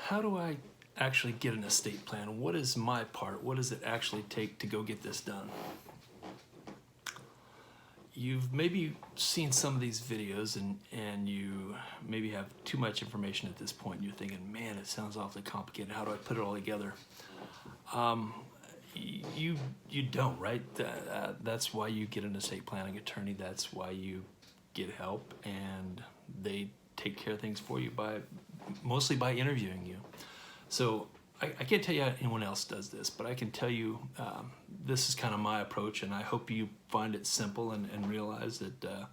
how do I actually get an estate plan? What is my part? What does it actually take to go get this done? You've maybe seen some of these videos and you maybe have too much information at this point. And you're thinking, man, it sounds awfully complicated. How do I put it all together? You don't, right? That's why you get an estate planning attorney. That's why you get help, and they take care of things for you mostly by interviewing you. So I can't tell you how anyone else does this, but I can tell you this is kind of my approach, and I hope you find it simple and realize that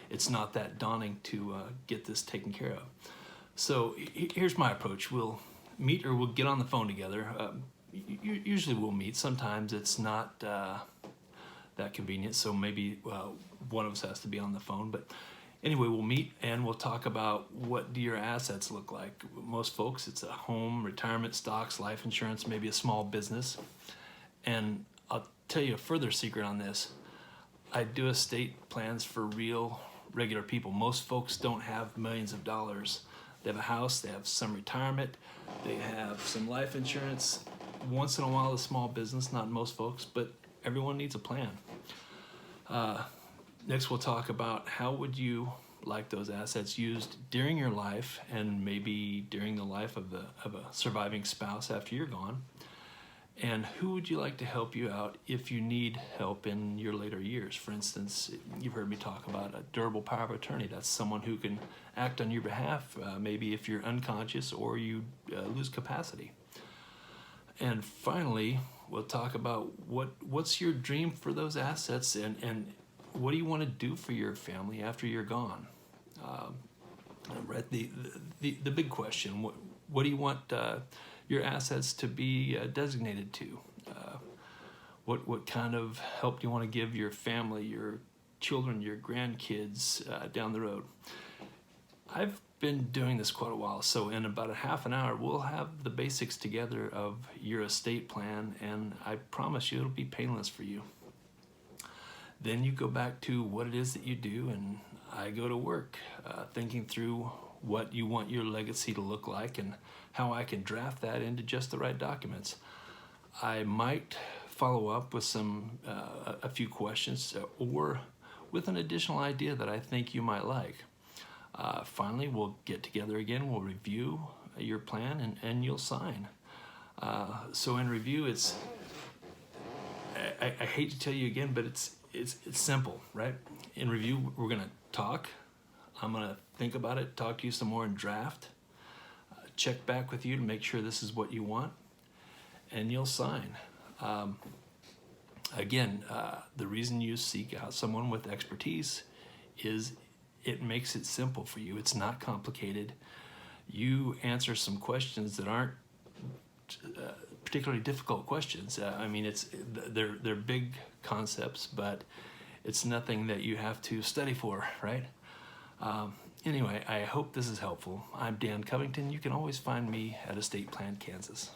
it's not that daunting to get this taken care of. So here's my approach. We'll meet, or we'll get on the phone together. Usually we'll meet. Sometimes it's not that convenient, so maybe one of us has to be on the phone. But anyway, we'll meet and we'll talk about what do your assets look like. Most folks, it's a home, retirement, stocks, life insurance, maybe a small business. And I'll tell you a further secret on this. I do estate plans for real, regular people. Most folks don't have millions of dollars. They have a house, they have some retirement, they have some life insurance, once in a while a small business, not most folks, but everyone needs a plan. Next, we'll talk about how would you like those assets used during your life and maybe during the life of a surviving spouse after you're gone. And who would you like to help you out if you need help in your later years? For instance, you've heard me talk about a durable power of attorney. That's someone who can act on your behalf, maybe if you're unconscious or you lose capacity. And finally, we'll talk about what's your dream for those assets, and what do you want to do for your family after you're gone? Right, the big question, what do you want your assets to be designated to? What kind of help do you want to give your family, your children, your grandkids down the road? I've been doing this quite a while, so in about a half an hour we'll have the basics together of your estate plan, and I promise you it'll be painless for you. Then you go back to what it is that you do, and I go to work thinking through what you want your legacy to look like and how I can draft that into just the right documents. I might follow up with a few questions or with an additional idea that I think you might like. Finally, we'll get together again, we'll review your plan, and you'll sign. So in review, I hate to tell you again, but it's simple, right? In review, we're gonna talk. I'm gonna think about it, talk to you some more, and draft. Check back with you to make sure this is what you want, and you'll sign. Again, the reason you seek out someone with expertise is it makes it simple for you. It's not complicated. You answer some questions that aren't particularly difficult questions. I mean, they're big concepts, but it's nothing that you have to study for, right? Anyway, I hope this is helpful. I'm Dan Covington. You can always find me at Estate Plan Kansas.